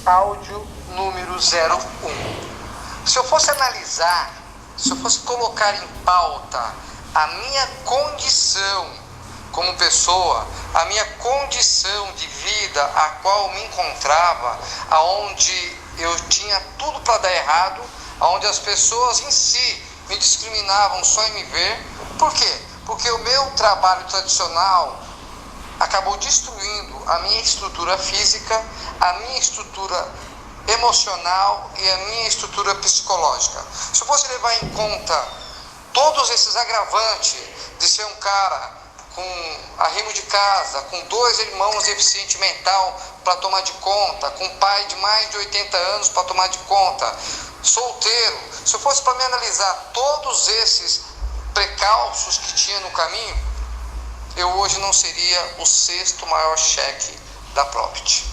áudio número 01. Se eu fosse analisar, se eu fosse colocar em pauta a minha condição como pessoa, a minha condição de vida a qual me encontrava, aonde eu tinha tudo para dar errado, aonde as pessoas em si me discriminavam só em me ver. Por quê? Porque o meu trabalho tradicional acabou destruindo a minha estrutura física, a minha estrutura emocional e a minha estrutura psicológica. Se eu fosse levar em conta todos esses agravantes de ser um cara com arrimo de casa, com 2 irmãos deficientes mental para tomar de conta, com um pai de mais de 80 anos para tomar de conta, solteiro, se eu fosse para me analisar todos esses precalços que tinha no caminho, eu hoje não seria o 6º maior cheque da Profit.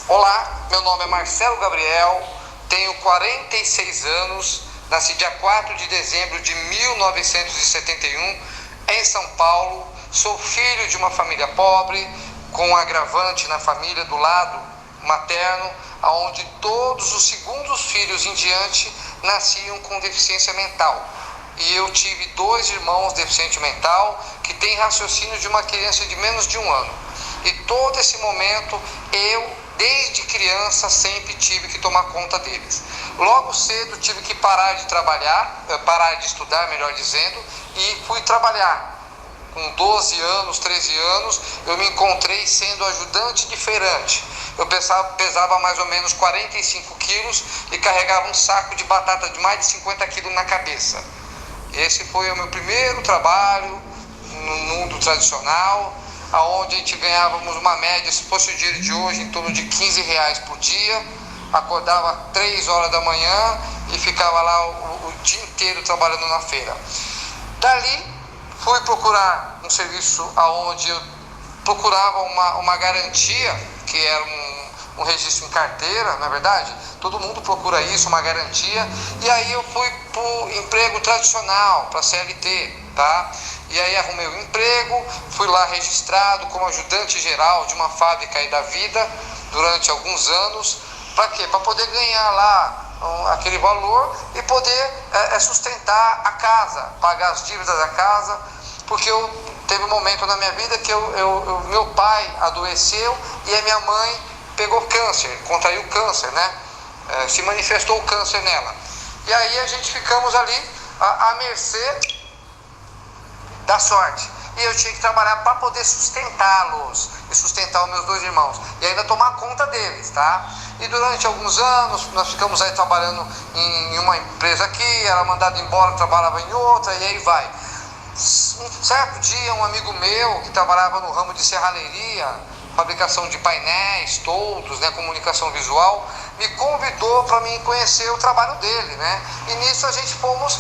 Olá, meu nome é Marcelo Gabriel, tenho 46 anos, nasci dia 4 de dezembro de 1971 em São Paulo, sou filho de uma família pobre, com um agravante na família do lado materno, onde todos os segundos filhos em diante nasciam com deficiência mental. E eu tive 2 irmãos deficientes mental que têm raciocínio de uma criança de menos de 1 ano. E todo esse momento eu, desde criança, sempre tive que tomar conta deles. Logo cedo tive que parar de trabalhar, parar de estudar, melhor dizendo, e fui trabalhar. Com 12 anos, 13 anos, eu me encontrei sendo ajudante de feirante. Eu pesava mais ou menos 45 quilos e carregava um saco de batata de mais de 50 quilos na cabeça. Esse foi o meu primeiro trabalho no mundo tradicional, onde a gente ganhávamos uma média, se fosse o dia de hoje, em torno de R$15 por dia. Acordava 3 horas da manhã e ficava lá o dia inteiro trabalhando na feira. Dali fui procurar um serviço onde eu procurava uma garantia, que era um registro em carteira, na verdade. Todo mundo procura isso, uma garantia. E aí eu fui para o emprego tradicional, para CLT, tá? E aí arrumei um emprego, fui lá registrado como ajudante geral de uma fábrica aí da vida durante alguns anos. Para quê? Para poder ganhar lá aquele valor e poder sustentar a casa, pagar as dívidas da casa, porque teve um momento na minha vida que meu pai adoeceu e a minha mãe pegou câncer, contraiu câncer, né? Se manifestou o câncer nela. E aí a gente ficamos ali à mercê da sorte. E eu tinha que trabalhar para poder sustentá-los e sustentar os meus 2 irmãos. E ainda tomar conta deles, tá? E durante alguns anos nós ficamos aí trabalhando em uma empresa aqui, era mandado embora, trabalhava em outra, e aí vai. Um certo dia, um amigo meu que trabalhava no ramo de serralheria, fabricação de painéis, toldos, né, comunicação visual, me convidou para mim conhecer o trabalho dele, né? E nisso a gente fomos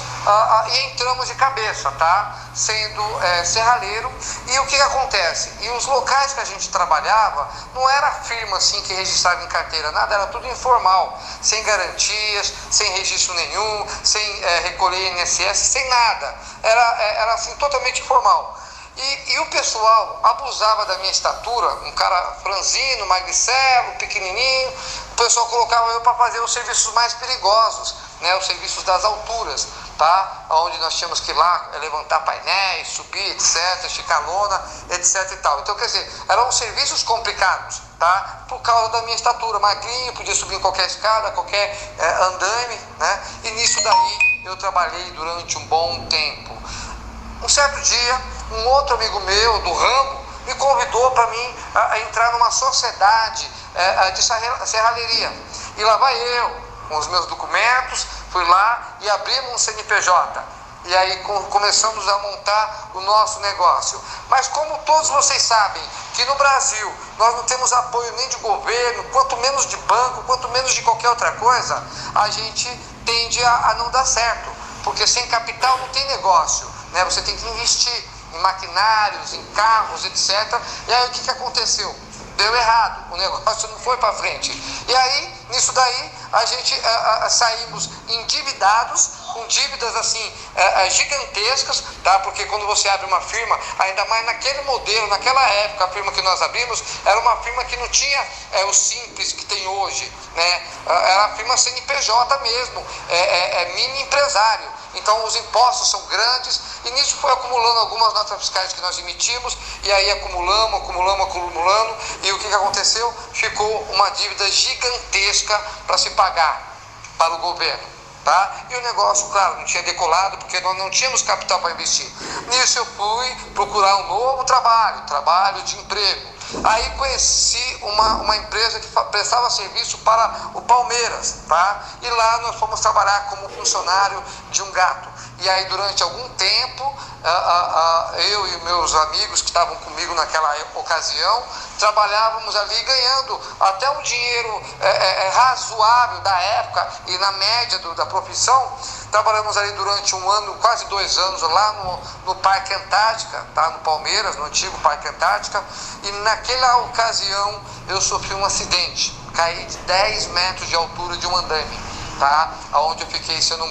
e entramos de cabeça, tá? Sendo serralheiro. E o que acontece? E os locais que a gente trabalhava não era firma assim que registrava em carteira, nada, era tudo informal, sem garantias, sem registro nenhum, sem recolher INSS, sem nada. Era assim totalmente informal. E o pessoal abusava da minha estatura, um cara franzino, magricelo, pequenininho. O pessoal colocava eu para fazer os serviços mais perigosos, né? Os serviços das alturas, tá? Onde nós tínhamos que ir lá levantar painéis, subir, etc., esticar lona, etc. e tal. Então, quer dizer, eram serviços complicados, tá? Por causa da minha estatura, magrinho, podia subir em qualquer escada, qualquer andaime, né? E nisso daí eu trabalhei durante um bom tempo. Um certo dia, um outro amigo meu do ramo me convidou para mim a entrar numa sociedade de serralheria. E lá vai eu, com os meus documentos, fui lá e abrimos um CNPJ. E aí começamos a montar o nosso negócio. Mas como todos vocês sabem que no Brasil nós não temos apoio nem de governo, quanto menos de banco, quanto menos de qualquer outra coisa, a gente tende a não dar certo. Porque sem capital não tem negócio, né? Você tem que investir em maquinários, em carros, etc. E aí o que aconteceu? deu errado, o negócio não foi para frente. E aí, nisso daí, a gente saímos endividados, com dívidas assim gigantescas, tá? Porque quando você abre uma firma, ainda mais naquele modelo, naquela época, a firma que nós abrimos era uma firma que não tinha o simples que tem hoje, né? Era a firma CNPJ mesmo, mini empresário. Então os impostos são grandes, e nisso foi acumulando algumas notas fiscais que nós emitimos, e aí acumulando, e o que aconteceu? Ficou uma dívida gigantesca para se pagar para o governo. Tá? E o negócio, claro, não tinha decolado, porque nós não tínhamos capital para investir. Nisso eu fui procurar um novo trabalho de emprego. Aí conheci uma empresa que prestava serviço para o Palmeiras, tá? E lá nós fomos trabalhar como funcionário de um gato. E aí durante algum tempo, eu e meus amigos que estavam comigo naquela ocasião, trabalhávamos ali ganhando até um dinheiro razoável da época e na média da profissão. Trabalhamos ali durante um ano, quase 2 anos, lá no Parque Antártica, tá? No Palmeiras, no antigo Parque Antártica. E naquela ocasião eu sofri um acidente, caí de 10 metros de altura de um andaime, tá? Onde eu fiquei, se eu não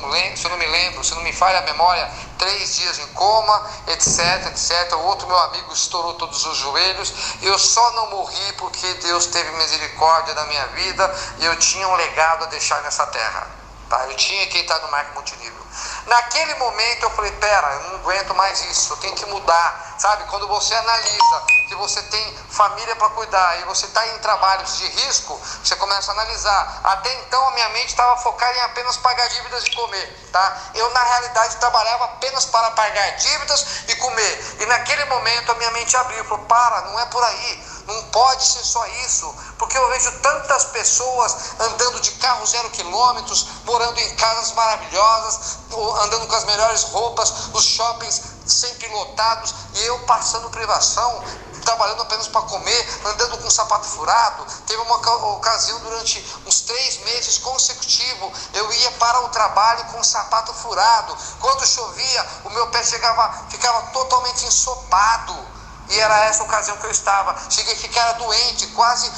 me falha a memória, 3 dias em coma, etc. O outro meu amigo estourou todos os joelhos. Eu só não morri porque Deus teve misericórdia da minha vida e eu tinha um legado a deixar nessa terra. Tá, eu tinha que estar no marco multinível. Naquele momento eu falei, pera, eu não aguento mais isso, eu tenho que mudar, sabe? Quando você analisa que você tem família para cuidar e você está em trabalhos de risco, você começa a analisar. Até então a minha mente estava focada em apenas pagar dívidas e comer, tá? Eu na realidade trabalhava apenas para pagar dívidas e comer. E naquele momento a minha mente abriu, falou, para, não é por aí. Não pode ser só isso, porque eu vejo tantas pessoas andando de carro 0 quilômetros, morando em casas maravilhosas, andando com as melhores roupas, os shoppings sempre lotados, e eu passando privação, trabalhando apenas para comer, andando com sapato furado. Teve uma ocasião durante uns 3 meses consecutivos, eu ia para o trabalho com o sapato furado. Quando chovia, o meu pé ficava totalmente ensopado. E era essa ocasião que eu estava. Cheguei a ficar doente, quase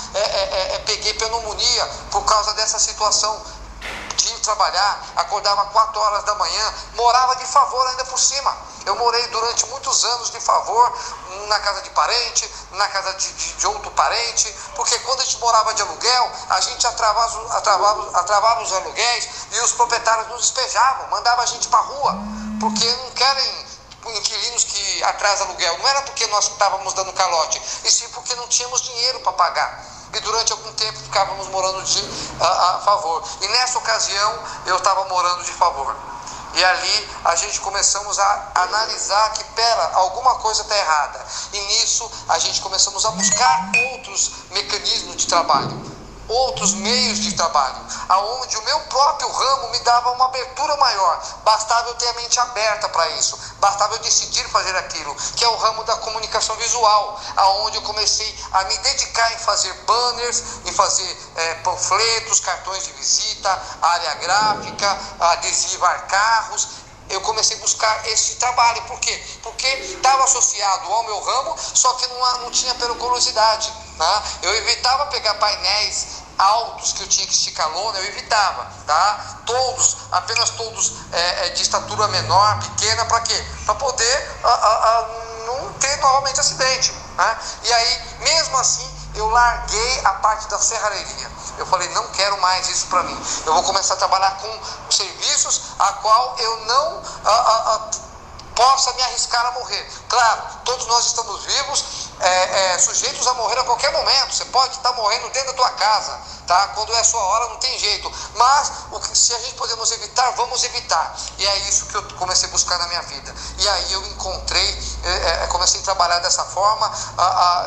peguei pneumonia por causa dessa situação de ir trabalhar. Acordava 4 horas da manhã, morava de favor ainda por cima. Eu morei durante muitos anos de favor, na casa de parente, na casa de outro parente, porque quando a gente morava de aluguel, a gente atravava os aluguéis e os proprietários nos despejavam, mandavam a gente para a rua, porque não querem inquilinos que atrasam aluguel. Não era porque nós estávamos dando calote, e sim porque não tínhamos dinheiro para pagar. E durante algum tempo ficávamos morando a favor. E nessa ocasião eu estava morando de favor. E ali a gente começamos a analisar que, alguma coisa está errada. E nisso a gente começamos a buscar outros mecanismos de trabalho, outros meios de trabalho, aonde o meu próprio ramo me dava uma abertura maior. Bastava eu ter a mente aberta para isso, bastava eu decidir fazer aquilo, que é o ramo da comunicação visual, aonde eu comecei a me dedicar em fazer banners, em fazer panfletos, cartões de visita, área gráfica, adesivar carros. Eu comecei a buscar esse trabalho. Por quê? Porque estava associado ao meu ramo, só que não tinha periculosidade, né? Eu evitava pegar painéis altos que eu tinha que esticar lona, eu evitava, tá? Apenas todos de estatura menor, pequena, para quê? Para poder não ter novamente acidente, né? E aí, mesmo assim, eu larguei a parte da serralheria. Eu falei, não quero mais isso para mim. Eu vou começar a trabalhar com serviços a qual eu não possa me arriscar a morrer. Claro, todos nós estamos vivos, sujeitos a morrer a qualquer momento. Você pode estar morrendo dentro da tua casa, tá? Quando é a sua hora, não tem jeito. Mas se a gente podemos evitar, vamos evitar. E é isso que eu comecei a buscar na minha vida. E aí eu comecei a trabalhar dessa forma.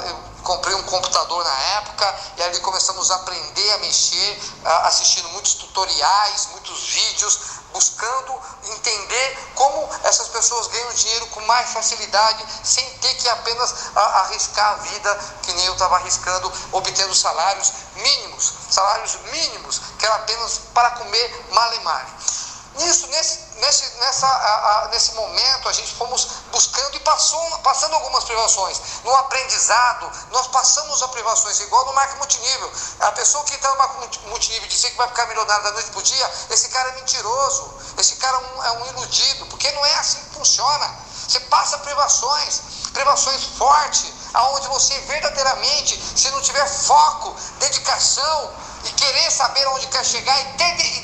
Eu comprei um computador na época, e ali começamos a aprender a mexer, assistindo muitos tutoriais, muitos vídeos, buscando entender como essas pessoas ganham dinheiro com mais facilidade, sem ter que apenas arriscar a vida, que nem eu estava arriscando, obtendo salários mínimos, que era apenas para comer malemar. Nesse momento, a gente fomos buscando e passando algumas privações. No aprendizado, nós passamos a privações, igual no marketing multinível. A pessoa que está no marketing multinível e dizer que vai ficar milionário da noite para o dia, esse cara é mentiroso, esse cara é um iludido, porque não é assim que funciona. Você passa privações fortes, aonde você verdadeiramente, se não tiver foco, dedicação e querer saber onde quer chegar e ter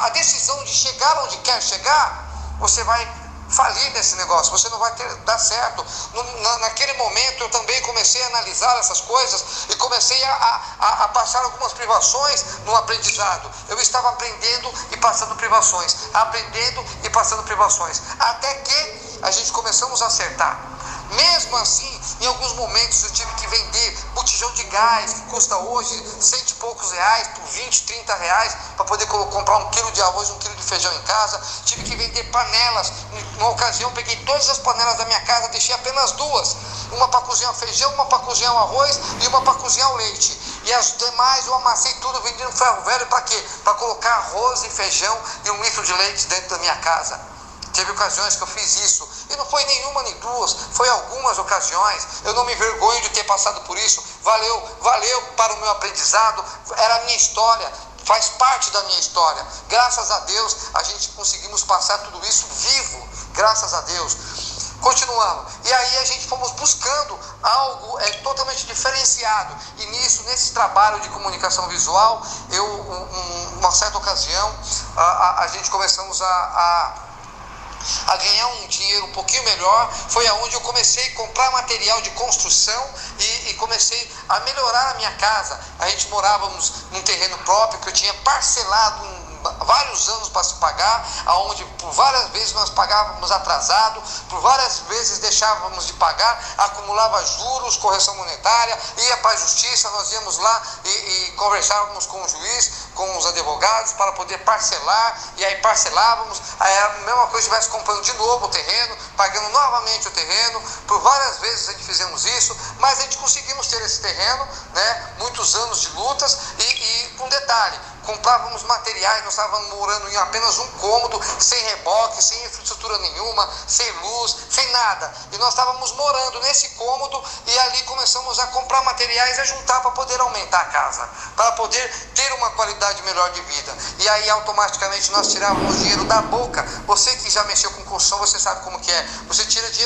a decisão de chegar onde quer chegar, você vai falir nesse negócio, você não vai dar certo. Naquele momento eu também comecei a analisar essas coisas e comecei a passar algumas privações no aprendizado. Eu estava aprendendo e passando privações, aprendendo e passando privações, até que a gente começamos a acertar. Mesmo assim, em alguns momentos eu tive que vender botijão de gás, que custa hoje 100 e poucos reais, por 20, 30 reais, para poder comprar 1 quilo de arroz, 1 quilo de feijão em casa. Tive que vender panelas. Numa ocasião, peguei todas as panelas da minha casa, deixei apenas 2. Uma para cozinhar feijão, uma para cozinhar o arroz e uma para cozinhar o leite. E as demais eu amassei tudo, vendi no ferro velho, para quê? Para colocar arroz e feijão e 1 litro de leite dentro da minha casa. Teve ocasiões que eu fiz isso, e não foi nenhuma nem duas, foi algumas ocasiões. Eu não me envergonho de ter passado por isso. Valeu para o meu aprendizado, era a minha história, faz parte da minha história. Graças a Deus, a gente conseguimos passar tudo isso vivo, graças a Deus. Continuando, e aí a gente fomos buscando algo totalmente diferenciado, e nesse trabalho de comunicação visual, uma certa ocasião, a gente começamos a ganhar um dinheiro um pouquinho melhor. Foi aonde eu comecei a comprar material de construção e comecei a melhorar a minha casa. A gente morávamos num terreno próprio que eu tinha parcelado vários anos para se pagar, aonde por várias vezes nós pagávamos atrasado, por várias vezes deixávamos de pagar, acumulava juros, correção monetária, ia para a justiça, nós íamos lá e conversávamos com o juiz, com os advogados para poder parcelar, e aí parcelávamos, aí era a mesma coisa, estivesse comprando de novo o terreno, pagando novamente o terreno. Por várias vezes a gente fizemos isso, mas a gente conseguimos ter esse terreno, né? Muitos anos de lutas, e com detalhe, comprávamos materiais, nós estávamos morando em apenas um cômodo, sem reboque, sem infraestrutura nenhuma, sem luz, sem nada. E nós estávamos morando nesse cômodo, e ali começamos a comprar materiais e a juntar para poder aumentar a casa, para poder ter uma qualidade melhor de vida. E aí automaticamente nós tirávamos dinheiro da boca. Você que já mexeu com construção, você sabe como que é. Você tira dinheiro